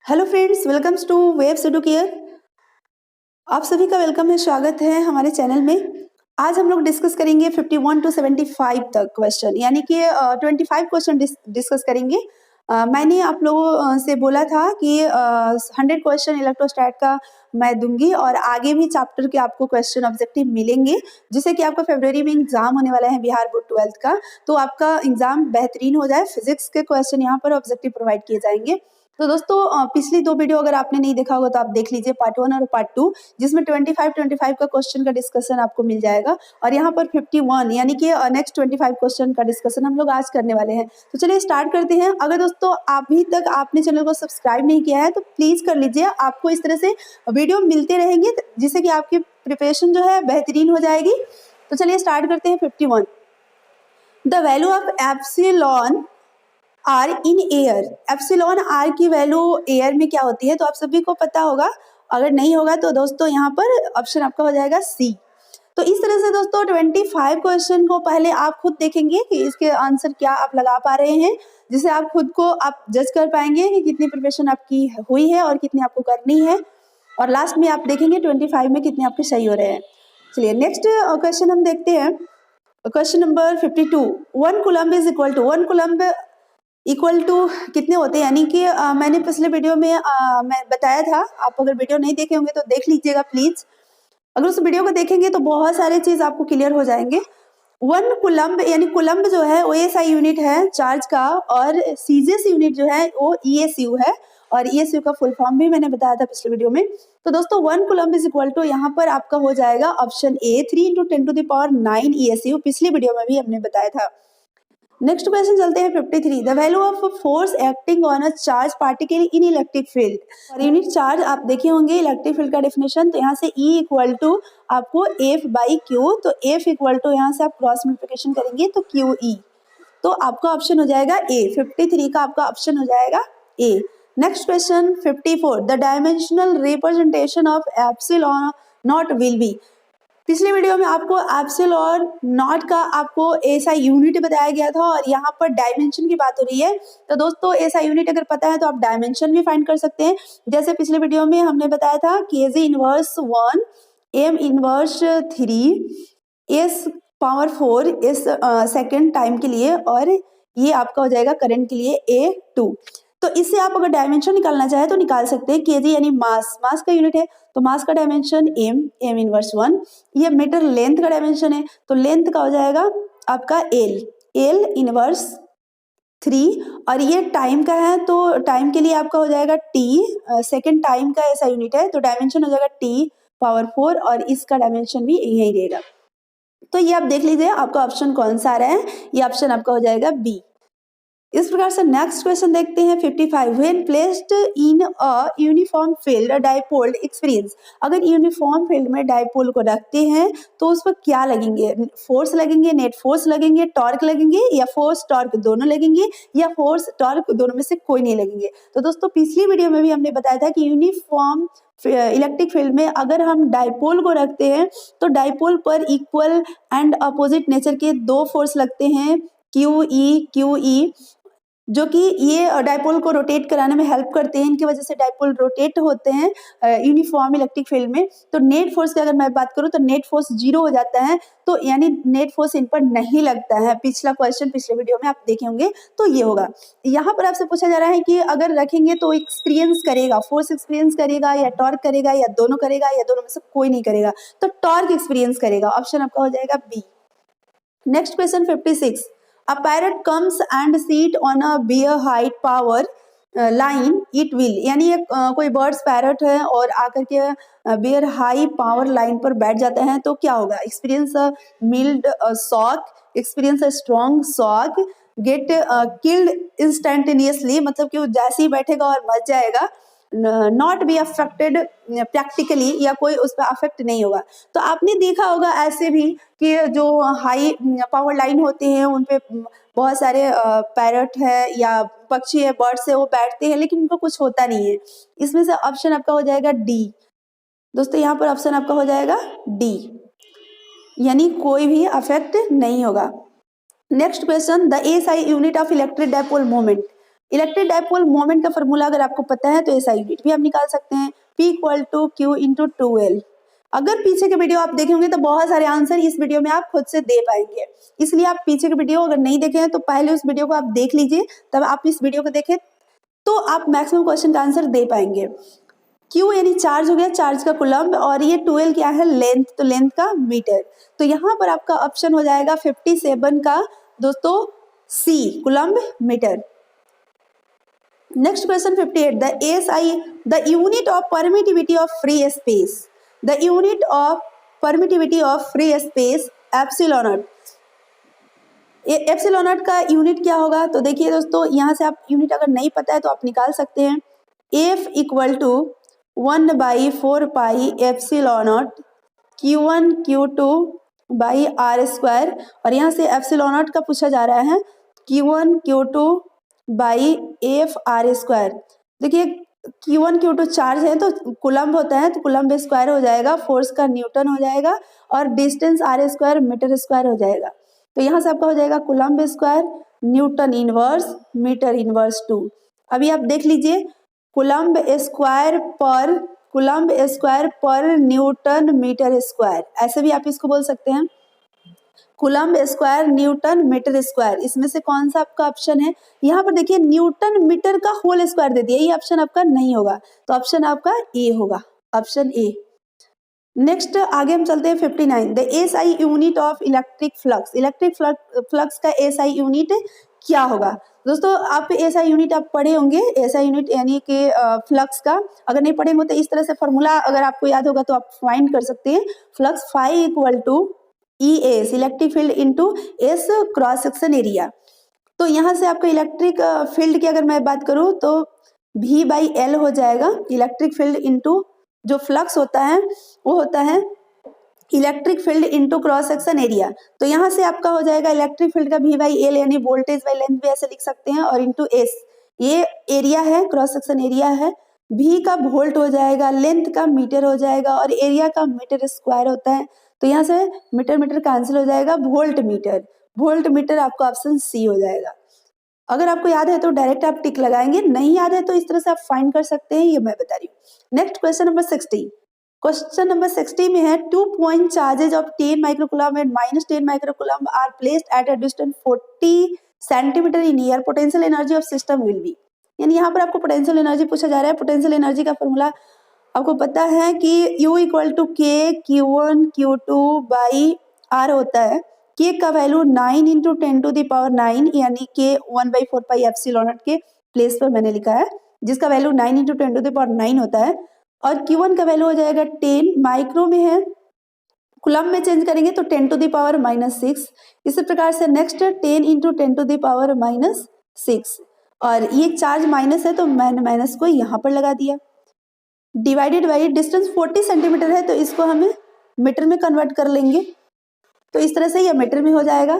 Hello friends, welcomes two waves Educare. आप सभी का वेलकम है, स्वागत है हमारे चैनल में। आज हम लोग डिस्कस करेंगे 51 टू 75 तक क्वेश्चन, यानी कि 25 क्वेश्चन डिस्कस करेंगे। मैंने आप लोगों से बोला था कि 100 क्वेश्चन इलेक्ट्रोस्टैट का मैं दूंगी और आगे भी चैप्टर के आपको क्वेश्चन ऑब्जेक्टिव मिलेंगे, जिससे कि आपका फरवरी में एग्जाम होने वाला है बिहार बोर्ड 12th का, तो आपका एग्जाम बेहतरीन हो जाए। फिजिक्स के क्वेश्चन यहाँ पर ऑब्जेक्टिव प्रोवाइड किए जाएंगे। तो दोस्तों, पिछली 2 वीडियो अगर आपने नहीं देखा होगा तो आप देख लीजिए, पार्ट 1 और पार्ट 2, जिसमें 25 का क्वेश्चन का डिस्कशन आपको मिल जाएगा। और यहाँ पर 51 यानी कि नेक्स्ट 25 क्वेश्चन का डिस्कशन हम लोग आज करने वाले हैं। तो चलिए स्टार्ट करते हैं। अगर दोस्तों अभी तक आपने चैनल को सब्सक्राइब नहीं किया है तो प्लीज कर लीजिए। आपको इस तरह से वीडियो मिलते रहेंगे जिससे कि आपकी प्रिपरेशन जो है बेहतरीन हो जाएगी। तो चलिए स्टार्ट करते हैं। 51, the value of epsilon r in air. Epsilon r की वैल्यू एयर में क्या होती है, तो आप सभी को पता होगा। अगर नहीं होगा तो दोस्तों यहाँ पर ऑप्शन आपका हो जाएगा सी। तो इस तरह से दोस्तों 25 क्वेश्चन को पहले आप खुद देखेंगे कि इसके आंसर क्या आप लगा पा रहे हैं, जिससे आप खुद को आप जज कर पाएंगे कि कितनी प्रिपरेशन आपकी हुई है और कितनी आपको करनी है। और लास्ट में आप देखेंगे 25 में कितने आपके सही हो रहे हैं। चलिए नेक्स्ट क्वेश्चन हम देखते हैं। Question number 52, 1 coulomb is equal to, 1 coulomb equal to कितने होते हैं, यानी कि मैंने पिछले वीडियो में मैं बताया था। आप अगर वीडियो नहीं देखे होंगे तो देख लीजिएगा प्लीज। अगर उस वीडियो को देखेंगे तो बहुत सारे चीज आपको क्लियर हो जाएंगे। 1 कूलम्ब यानी कूलम्ब जो है वो एसआई यूनिट है चार्ज का, और सीजियस यूनिट जो है वो ईएसयू है। और ईएसयू का फुल फॉर्म भी मैंने बताया था पिछले वीडियो में। तो दोस्तों 1 कूलम्ब इज इक्वल टू यहाँ पर आपका हो जाएगा ऑप्शन ए 3 × 10⁻⁹ ईएसयू। पिछली वीडियो में भी हमने बताया था। नेक्स्ट क्वेश्चन चलते हैं 53, the value of force acting on a charge particle in electric field. और यूनिट चार्ज आप देखे होंगे इलेक्ट्रिक फील्ड का डेफिनेशन। तो यहाँ से E इक्वल टू आपको F/Q, तो F इक्वल टू यहाँ से आप क्रॉस मल्टीप्लिकेशन करेंगे तो QE। तो आपका ऑप्शन हो जाएगा ए। 53 का आपका ऑप्शन हो जाएगा A. Next question 54, the dimensional representation of epsilon not will be. पिछले वीडियो में आपको एप्सिलॉन नॉट का आपको एसआई यूनिट बताया गया था और यहाँ पर डायमेंशन की बात हो रही है। तो दोस्तों एसआई यूनिट अगर पता है तो आप डायमेंशन भी फाइंड कर सकते हैं। जैसे पिछले वीडियो में हमने बताया था KG inverse 1, M inverse 3, S power 4 इस सेकेंड टाइम के लिए, और ये आपका हो जाएगा करंट के लिए A2। तो इससे आप अगर डायमेंशन निकालना चाहे तो निकाल सकते हैं। केजी यानी मास, मास का यूनिट है, तो मास का डायमेंशन m इनवर्स 1। ये मीटर लेंथ का डायमेंशन है, तो लेंथ का हो जाएगा आपका l इनवर्स 3। और ये टाइम का है, तो टाइम के लिए आपका हो जाएगा t, सेकेंड टाइम का ऐसा यूनिट है, तो डायमेंशन हो जाएगा t पावर 4, और इसका डायमेंशन भी यही रहेगा। तो ये आप देख लीजिए आपका ऑप्शन कौन सा आ रहा है। ये ऑप्शन आपका हो जाएगा बी। इस प्रकार से नेक्स्ट क्वेश्चन देखते हैं 55, when placed in a uniform field dipole experience. अगर यूनिफॉर्म फील्ड में डाइपोल को रखते हैं तो उस पर क्या लगेंगे, फोर्स लगेंगे, नेट फोर्स लगेंगे, टॉर्क लगेंगे, या फोर्स टॉर्क दोनों लगेंगे, या फोर्स टॉर्क दोनों में से कोई नहीं लगेंगे। तो दोस्तों पिछली वीडियो में भी हमने बताया था कि यूनिफॉर्म इलेक्ट्रिक फील्ड में अगर हम डाइपोल को रखते हैं तो डाइपोल पर इक्वल एंड अपोजिट नेचर के 2 फोर्स लगते हैं, QE, जो कि ये डाइपोल को रोटेट कराने में हेल्प करते हैं। इनकी वजह से डाइपोल रोटेट होते हैं यूनिफॉर्म इलेक्ट्रिक फील्ड में। तो नेट फोर्स की अगर मैं बात करूं तो नेट फोर्स 0 हो जाता है, तो यानी नेट फोर्स इन पर नहीं लगता है। पिछला क्वेश्चन पिछले वीडियो में आप देखे होंगे, तो ये होगा। यहाँ पर आपसे पूछा जा रहा है कि अगर रखेंगे तो एक्सपीरियंस करेगा, फोर्स एक्सपीरियंस करेगा, या टॉर्क करेगा, या दोनों करेगा, या दोनों में से कोई नहीं करेगा। तो टॉर्क एक्सपीरियंस करेगा, ऑप्शन आपका हो जाएगा B. Next question 56, a parrot comes and sit on a bear height power line it will, यानी एक कोई बर्ड्स पैरट है और आकर के बेयर हाई पावर लाइन पर बैठ जाता है, तो क्या होगा, experience mild shock, experience strong shock, get killed instantaneously, मतलब कि वो जैसे ही बैठेगा और मर जाएगा, नॉट बी अफेक्टेड प्रैक्टिकली, या कोई उस पर अफेक्ट नहीं होगा। तो आपने देखा होगा ऐसे भी कि जो हाई पावर लाइन होते हैं उन पे बहुत सारे पैरट है या पक्षी है, बर्ड्स है, वो बैठते हैं लेकिन उनको कुछ होता नहीं है। इसमें से ऑप्शन आपका हो जाएगा डी। दोस्तों यहाँ पर ऑप्शन आपका हो जाएगा डी, यानी कोई भी अफेक्ट नहीं होगा। Next question, the SI unit of electric dipole moment. Electric dipole moment का फॉर्मूला अगर आपको पता है तो SI यूनिट भी आप निकाल सकते हैं, P = Q × 2L। अगर पीछे के वीडियो आप देखेंगे तो बहुत सारे आंसर इस वीडियो में आप खुद से दे पाएंगे, इसलिए आप पीछे के वीडियो अगर नहीं देखे हैं तो पहले उस वीडियो को आप देख लीजिए, तब आप इस वीडियो को देखें तो आप मैक्सिमम क्वेश्चन का आंसर दे पाएंगे। Q यानी चार्ज हो गया, चार्ज का कूलम्ब, और ये 2L क्या है, लेंथ, तो लेंथ का मीटर। तो यहाँ पर आपका ऑप्शन हो जाएगा 57 का दोस्तों C, coulomb metre. Next question 58. The SI, the unit of permittivity of free space. The unit of permittivity of free space epsilon not. Epsilon not का यूनिट क्या होगा? तो देखिए दोस्तों, यहाँ से आप यूनिट अगर नहीं पता है तो आप निकाल सकते हैं। F = 1/4 pi epsilon not Q1 Q2 by R², और यहाँ से एप्सिलॉन नॉट का पूछा जा रहा है Q1 Q2 बाई F² देखिए Q1 Q2 चार्ज है तो कूलम्ब होता है, तो कूलम्ब स्क्वायर हो जाएगा, फोर्स का न्यूटन हो जाएगा, और डिस्टेंस R² मीटर स्क्वायर हो जाएगा। तो यहाँ से आपका हो जाएगा coulomb square newton inverse metre inverse 2। अभी आप देख लीजिए, coulomb square per newton metre square, ऐसे भी आप इसको बोल सकते हैं, coulomb square newton metre square. इसमें से कौन सा आपका ऑप्शन है? यहाँ पर देखिए न्यूटन मीटर का होल स्क्वायर दे दिया, ये ऑप्शन आपका नहीं होगा, तो ऑप्शन आपका ए होगा, ऑप्शन ए। नेक्स्ट आगे हम चलते हैं 59। The SI unit of electric flux. Electric flux का SI यूनिट क्या होगा? दोस्तों आप SI यूनिट आप पढ़े होंगे, SI यूनिट यानी कि फ्लक्स का, अगर नहीं पढ़े होंगे तो इस तरह से फॉर्मूला अगर आपको याद होगा तो आप फाइंड कर सकते हैं। Flux phi = ES electric field into S cross section area. तो यहाँ से आपका इलेक्ट्रिक फील्ड की अगर मैं बात करूँ तो V/L हो जाएगा, इलेक्ट्रिक फील्ड इंटू जो फ्लक्स होता है वो होता है electric field into cross section area. तो यहाँ से आपका हो जाएगा इलेक्ट्रिक फील्ड का V/L यानी वोल्टेज बाई लेंथ भी ऐसे लिख सकते हैं, और इंटू S, ये एरिया है, क्रॉस सेक्शन एरिया है, V का वोल्ट हो जाएगा, लेंथ का मीटर हो जाएगा, और एरिया का मीटर स्क्वायर होता है। तो यहाँ से मीटर मीटर कैंसिल हो जाएगा, वोल्ट मीटर आपका ऑप्शन सी हो जाएगा। अगर आपको याद है तो डायरेक्ट आप टिक लगाएंगे, नहीं याद है तो इस तरह से आप फाइंड कर सकते हैं, ये मैं बता रही हूँ। Next question number 60। Question number 60 में है 2 point charges of 10 microcoulomb and -10 microcoulomb are placed at a distance 40 centimetre in air, potential energy of system will be. यानी यहाँ पर आपको पोटेंशियल एनर्जी पूछा जा रहा है। पोटेंशियल एनर्जी का फॉर्मूला आपको पता है कि U = K Q1 Q2 by R होता है। K का वैल्यू 9 × 10⁹ यानी K 1/4 पाई एप्सिलॉन नॉट के प्लेस पर मैंने लिखा है, जिसका वैल्यू 9 × 10⁹ होता है, और Q1 का वैल्यू हो जाएगा 10, माइक्रो में है, कूलम्ब में चेंज करेंगे तो 10⁻⁻6। इसी प्रकार से नेक्स्ट 10 × 10⁻⁻6, और ये चार्ज माइनस है तो मैंने माइनस को यहाँ पर लगा दिया, डिवाइडेड बाई डिस्टेंस 40 सेंटीमीटर है तो इसको हमें मीटर में कन्वर्ट कर लेंगे, तो इस तरह से यह मीटर में हो जाएगा।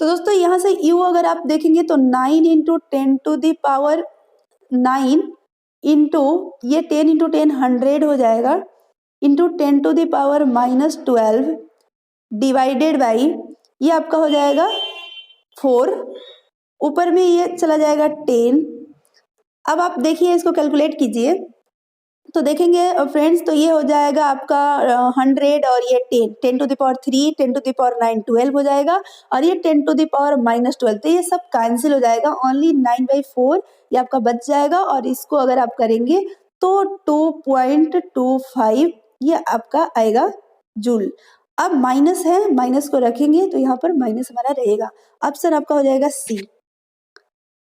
तो दोस्तों यहाँ से U अगर आप देखेंगे तो 9 × 10⁹9 इंटू ये 10 × 10 100 हो जाएगा, इंटू 10⁻⁻12 डिवाइडेड बाई ये आपका हो जाएगा 4, ऊपर में ये चला जाएगा 10। अब आप देखिए इसको कैलकुलेट कीजिए तो देखेंगे फ्रेंड्स, तो ये हो जाएगा आपका 100 और ये 10⁻3 10⁻9 12 हो जाएगा, और ये 10⁻−12, तो ये सब कैंसिल हो जाएगा, ओनली 9/4 ये आपका बच जाएगा, और इसको अगर आप करेंगे तो 2.25 ये आपका आएगा जूल। अब माइनस है, माइनस को रखेंगे तो यहाँ पर माइनस हमारा रहेगा, ऑप्शन आपका हो जाएगा सी।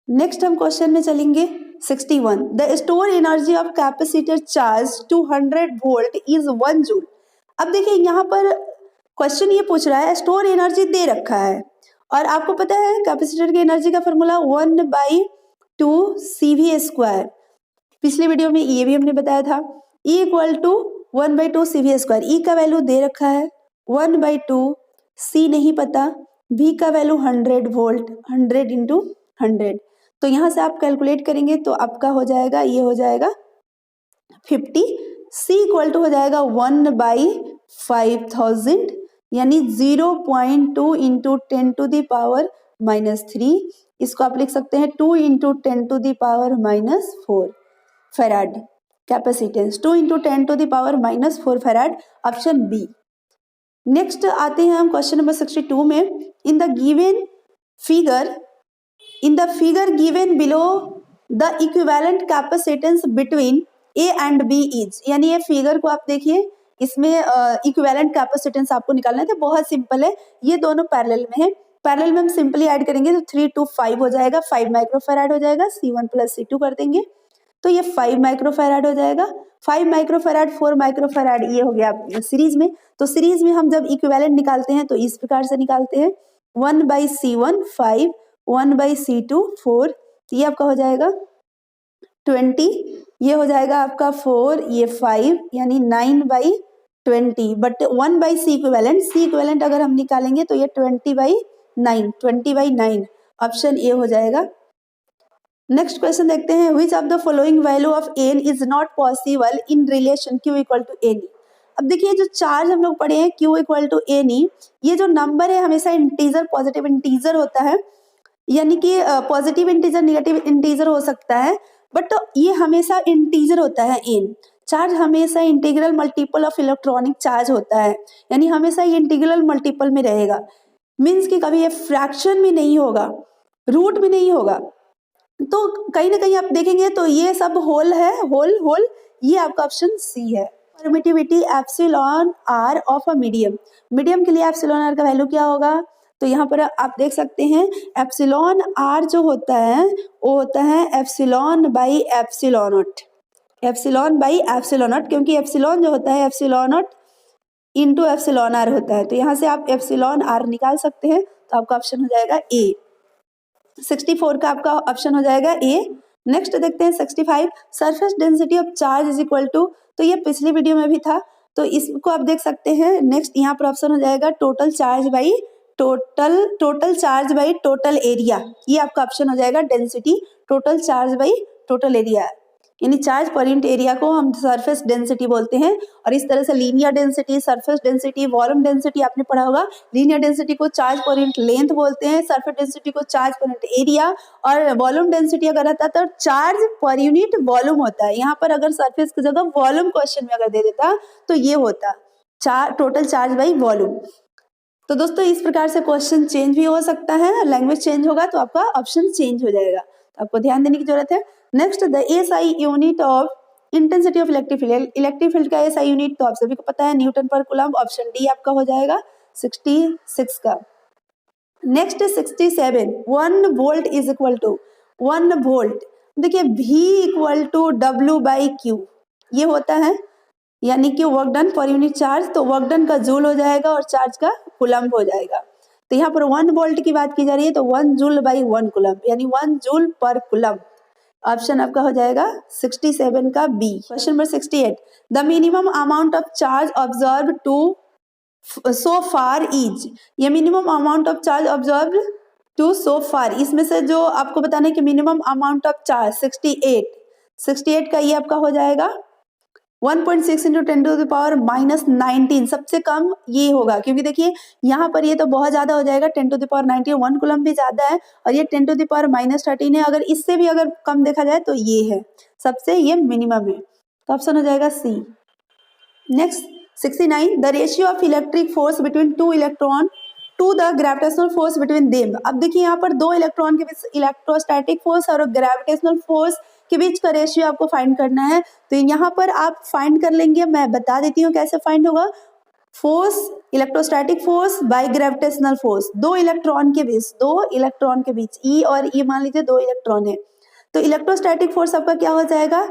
नेक्स्ट हम क्वेश्चन में चलेंगे 61। The store energy of capacitor charge 200 volt is 1 joule. अब देखिए यहाँ पर क्वेश्चन ये पूछ रहा है, स्टोर एनर्जी दे रखा है, और आपको पता है कैपेसिटर की एनर्जी का फॉर्मूला 1/2 CV²। पिछले वीडियो में ये भी हमने बताया था, E = 1/2 CV²। E का वैल्यू दे रखा है 1/2, C नहीं पता, V का वैल्यू 100 वोल्ट, 100 × 100, तो यहाँ से आप कैलकुलेट करेंगे तो आपका हो जाएगा, ये हो जाएगा 50। C = हो जाएगा 1/5000 यानी 0.2 × -3, इसको आप लिख सकते हैं 2 into 10⁻⁻4 farad capacitance, 2 into 10⁻⁻4 farad, option B. Next आते हैं हम क्वेश्चन नंबर 62 में। In the figure given below the equivalent capacitance between A and B is, यानी ये फिगर को आप देखिए, इसमें इक्विवेलेंट कैपेसिटेंस आपको निकालना है। तो बहुत सिंपल है, ये दोनों पैरेलल में है, पैरेलल में हम सिंपली ऐड करेंगे तो 3 to 5 हो जाएगा, 5 माइक्रोफैराड हो जाएगा, C1 + C2 कर देंगे तो ये 5 माइक्रोफैराड हो जाएगा। 5 माइक्रोफैराड 4 माइक्रोफैराड, ये हो गया सीरीज में। तो सीरीज में हम जब इक्विवेलेंट निकालते हैं तो इस प्रकार से निकालते हैं, 1/C1 5, 1/C2 4, ये आपका हो जाएगा 20, ये हो जाएगा आपका 4, ये 5, यानी 9/20, बट 1/C इक्विवेलेंट अगर हम निकालेंगे तो ये 20/9, ऑप्शन ए हो जाएगा। नेक्स्ट क्वेश्चन देखते हैं, which of the following value of n is not possible in relation Q = n e. अब देखिए जो चार्ज हम लोग पढ़े हैं Q = एनी, ये जो नंबर है हमेशा इंटीजर, पॉजिटिव इंटीजर होता है, यानी कि पॉजिटिव इंटीजर नेगेटिव इंटीजर हो सकता है, बट ये हमेशा इंटीजर होता है। एन चार्ज हमेशा integral multiple of electronic charge होता है, यानी हमेशा ये इंटीग्रल मल्टीपल में रहेगा, मीन्स कि कभी ये फ्रैक्शन में नहीं होगा, रूट में नहीं होगा। तो कहीं ना कहीं आप देखेंगे तो ये सब होल है, होल, ये आपका ऑप्शन सी है। Permittivity epsilon r of a medium के लिए एप्सिलॉन आर का वैल्यू क्या होगा, तो यहाँ पर आप देख सकते हैं एप्सिलॉन आर जो होता है वो होता है एप्सिलॉन/एप्सिलॉन नॉट, क्योंकि एप्सिलॉन जो होता है epsilon naught into epsilon r होता है, तो यहाँ से आप एप्सिलॉन आर निकाल सकते हैं, तो आपका ऑप्शन हो जाएगा ए। 64 का आपका ऑप्शन हो जाएगा ए। नेक्स्ट देखते हैं 65, surface density of charge is equal to, तो ये पिछली वीडियो में भी था, तो इसको आप देख सकते हैं। नेक्स्ट यहाँ पर ऑप्शन हो जाएगा total charge by total area, ये आपका ऑप्शन हो जाएगा density, total charge by total area, यानी चार्ज पर यूनिट एरिया को हम सरफेस डेंसिटी बोलते हैं। और इस तरह से linear density, surface density, volume density आपने पढ़ा होगा। लीनियर डेंसिटी को चार्ज पर यूनिट लेंथ बोलते हैं, सरफेस डेंसिटी को चार्ज पर यूनिट एरिया, और वॉल्यूम डेंसिटी अगर रहता तो चार्ज पर यूनिट वॉल्यूम होता है। यहाँ पर अगर सरफेस की जगह वॉल्यूम क्वेश्चन में अगर दे देता तो ये होता टोटल चार्ज बाई वॉल्यूम। तो दोस्तों इस प्रकार से क्वेश्चन चेंज भी हो सकता है, लैंग्वेज चेंज होगा तो आपका ऑप्शन चेंज हो जाएगा, तो आपको ध्यान देने की जरूरत है। Next the SI unit of intensity of electric field का एसआई यूनिट तो आप सभी को पता है न्यूटन पर कूलम, ऑप्शन डी आपका हो जाएगा 66 का। Next 67, 1 volt is equal to 1 volt, देखिए V = W/Q ये होता है, यानी कि work done per unit charge, तो वर्क डन का जूल हो जाएगा और चार्ज का कूलम्ब हो जाएगा। तो यहाँ पर 1 वोल्ट की बात की जा रही है तो 1 जूल/1 कूलम्ब, यानी 1 जूल पर कूलम्ब, ऑप्शन आपका हो जाएगा 67 का B. Question number 68, the minimum amount of charge observe to so far is, ये minimum amount of charge observe to so far, इसमें से जो आपको बताना है कि मिनिमम अमाउंट ऑफ चार्ज 68 का ये आपका हो जाएगा 1.6 × 10⁻⁻19, सबसे कम ये होगा, क्योंकि देखिए यहाँ पर ये तो बहुत ज्यादा हो जाएगा 10⁻19, 1 कूलम भी ज्यादा है और ये 10⁻−13 है, अगर इससे भी अगर कम देखा जाए तो ये है सबसे, ये मिनिमम है, तो ऑप्शन हो जाएगा C. Next 69, the ratio of electric force between 2 electron to the gravitational force between them. अब देखिए यहाँ पर 2 इलेक्ट्रॉन के बीच इलेक्ट्रोस्टैटिक फोर्स और ग्रेविटेशनल फोर्स के बीच का रेशियो आपको फाइंड करना है, तो यहाँ पर आप फाइंड कर लेंगे, मैं बता देती हूँ कैसे फाइंड होगा। Force, electrostatic force by gravitational force, 2 electron के बीच ई और ई मान लीजिए 2 इलेक्ट्रॉन है, तो इलेक्ट्रोस्टैटिक फोर्स आपका क्या हो जाएगा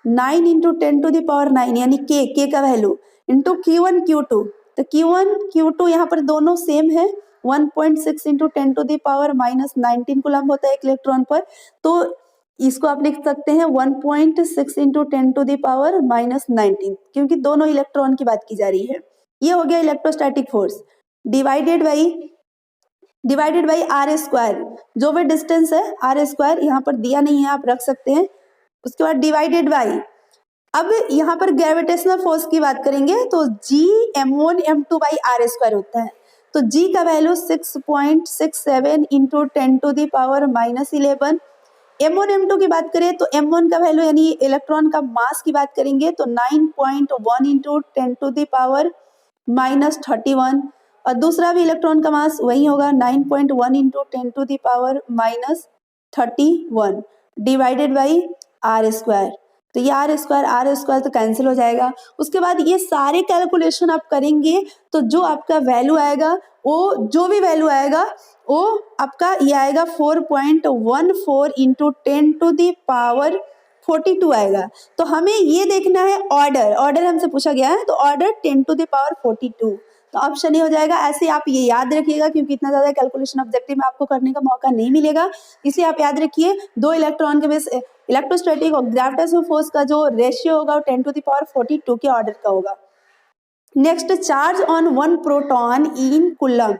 9 × 10⁹, यानी के का वैल्यू इंटू Q1 Q2, तो Q1 Q2 यहाँ पर दोनों सेम है, 1.6 × 10⁻−19 कूलम्ब होता है एक इलेक्ट्रॉन पर, तो इसको आप लिख सकते हैं 1.6 × 10⁻−19, क्योंकि दोनों इलेक्ट्रॉन की बात की जा रही है। ये हो गया electrostatic force, divided by r², जो भी डिस्टेंस है r², यहाँ पर दिया नहीं है आप रख सकते हैं, उसके बाद डिवाइडेड बाई, अब यहाँ पर ग्रेविटेशनल फोर्स की बात करेंगे तो G m1 m2/r² होता है, तो G का वैल्यू 6.67 इंटू 10⁻⁻11। M1 M2 की बात करें तो M1 का वैल्यू यानी इलेक्ट्रॉन का मास की बात करेंगे तो 9.1 इंटू 10⁻31, और दूसरा भी इलेक्ट्रॉन का मास वही होगा 9.1 into 10⁻31 divided by r square. तो ये आर स्क्वायर तो कैंसिल हो जाएगा। उसके बाद ये सारे कैलकुलेशन आप करेंगे तो जो आपका वैल्यू आएगा वो जो भी वैल्यू आएगा वो आपका ये आएगा 4.14 इंटू 10⁻42 आएगा। तो हमें ये देखना है ऑर्डर हमसे पूछा गया है, तो ऑर्डर 10⁻42, तो ऑप्शन ये हो जाएगा। ऐसे आप ये याद रखिएगा क्योंकि इतना ज्यादा कैलकुलेशन ऑब्जेक्टिव में आपको करने का मौका नहीं मिलेगा, इसलिए आप याद रखिए दो इलेक्ट्रॉन के बीच इलेक्ट्रोस्टैटिक और ग्रेविटेशनल फोर्स का जो रेशियो होगा वो 10⁻42 के ऑर्डर का होगा। Next, charge on 1 proton in coulomb.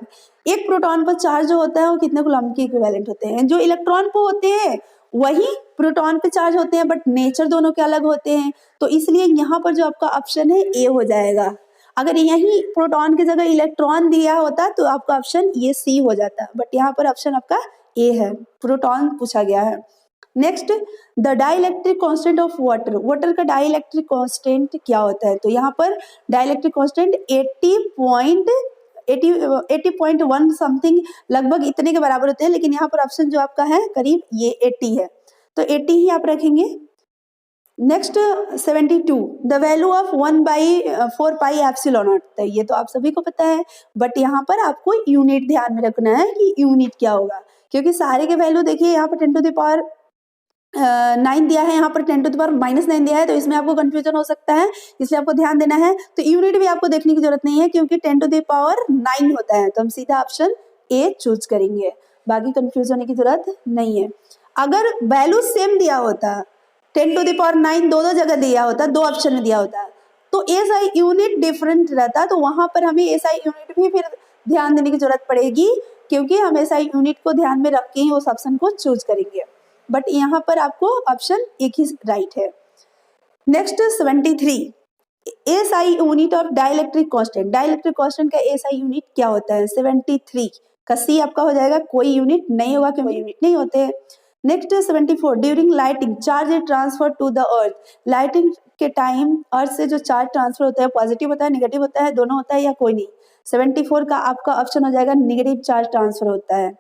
एक प्रोटॉन पर चार्ज जो होता है वो कितने कूलम के इक्विवेलेंट होते हैं? जो इलेक्ट्रॉन पे होते हैं वही प्रोटॉन पे चार्ज होते हैं, बट नेचर दोनों के अलग होते हैं, तो इसलिए यहाँ पर जो आपका ऑप्शन है ए हो जाएगा। अगर यही प्रोटॉन की जगह इलेक्ट्रॉन दिया होता तो आपका ऑप्शन ये सी हो जाता, बट यहाँ पर ऑप्शन आपका ए है, प्रोटॉन पूछा गया है। Next, the dielectric constant of water का डाइलेक्ट्रिक कांस्टेंट क्या होता है? तो यहाँ पर डाइलेक्ट्रिक कांस्टेंट 80.1 समथिंग लगभग इतने के बराबर होते हैं, लेकिन यहाँ पर ऑप्शन जो आपका है करीब ये 80 है, तो 80 ही आप रखेंगे। Next 72, the value of 1/4 pi epsilon not. तो ये तो आप सभी को पता है, बट यहाँ पर आपको यूनिट ध्यान में रखना है कि यूनिट क्या होगा, क्योंकि सारे के वैल्यू देखिए यहाँ पर 10⁻9 दिया है, यहाँ पर 10⁻−9 दिया है, तो इसमें आपको कंफ्यूजन हो सकता है, इसलिए आपको ध्यान देना है। तो यूनिट भी आपको देखने की जरूरत नहीं है क्योंकि 10⁻9 होता है, तो हम सीधा ऑप्शन ए चूज करेंगे, बाकी कंफ्यूज होने की जरूरत नहीं है। अगर वैल्यू सेम दिया होता 10⁻9 दो जगह दिया होता, दो ऑप्शन में दिया होता, तो एसआई यूनिट डिफरेंट रहता, तो वहां पर हमें एसआई यूनिट भी फिर ध्यान देने की जरूरत पड़ेगी, क्योंकि हम एसआई यूनिट को ध्यान में रख के ही उस ऑप्शन को चूज करेंगे, बट यहाँ पर आपको ऑप्शन एक ही राइट है। Next 73, SI unit of dielectric constant. Dielectric constant का एसआई यूनिट क्या होता है? 73 का सी आपका हो जाएगा, कोई यूनिट नहीं होगा क्योंकि यूनिट नहीं होते हैं। Next 74, during lighting charge transfer to the earth. Lighting के टाइम अर्थ से जो चार्ज ट्रांसफर होता है पॉजिटिव होता है, नेगेटिव होता है, दोनों होता है या कोई नहीं? 74 का आपका ऑप्शन हो जाएगा नेगेटिव चार्ज ट्रांसफर होता है।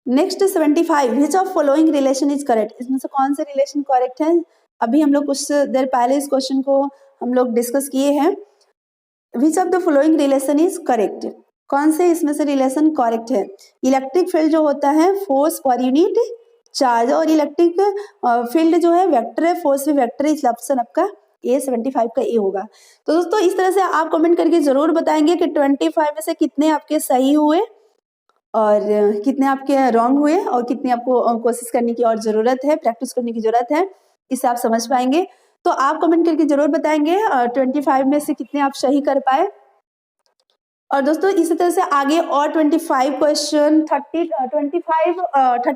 Next 75, which of following relation is correct. इसमें से कौन से रिलेशन करेक्ट है? अभी हम लोग कुछ देर पहले इस क्वेश्चन को हम लोग डिस्कस किए हैं। Which of the following relation is correct, कौन से इसमें से रिलेशन करेक्ट है? इलेक्ट्रिक फील्ड जो होता है फोर्स पर यूनिट चार्ज, और इलेक्ट्रिक फील्ड जो है वेक्टर है, फोर्स भी वेक्टर है, इसलिए ऑप्शन आपका ए 75 का ए होगा। तो दोस्तों इस तरह से आप कमेंट करके जरूर बताएंगे कि 25 में से कितने आपके सही हुए और कितने आपके रॉन्ग हुए, और कितनी आपको कोशिश करने की और जरूरत है, प्रैक्टिस करने की जरूरत है, इससे आप समझ पाएंगे। तो आप कमेंट करके जरूर बताएंगे 25 में से कितने आप सही कर पाए। और दोस्तों इसी तरह से आगे और 25 क्वेश्चन 30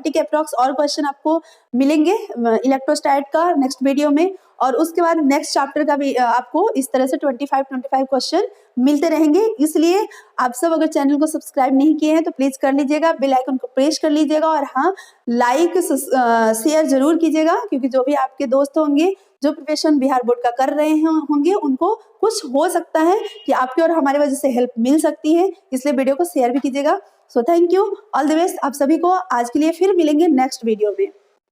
के अप्रॉक्स और क्वेश्चन आपको मिलेंगे इलेक्ट्रोस्टैट का नेक्स्ट वीडियो में, और उसके बाद नेक्स्ट चैप्टर का भी आपको इस तरह से 25 क्वेश्चन मिलते रहेंगे। इसलिए आप सब अगर चैनल को सब्सक्राइब नहीं किए हैं तो प्लीज कर लीजिएगा, बेल आइकन को प्रेस कर लीजिएगा, और हाँ लाइक शेयर जरूर कीजिएगा, क्योंकि जो भी आपके दोस्त होंगे जो प्रिपरेशन बिहार बोर्ड का कर रहे होंगे उनको कुछ हो सकता है कि आपके और हमारी वजह से हेल्प मिल सकती है, इसलिए वीडियो को शेयर भी कीजिएगा। So thank you, all the best आप सभी को। आज के लिए फिर मिलेंगे नेक्स्ट वीडियो में।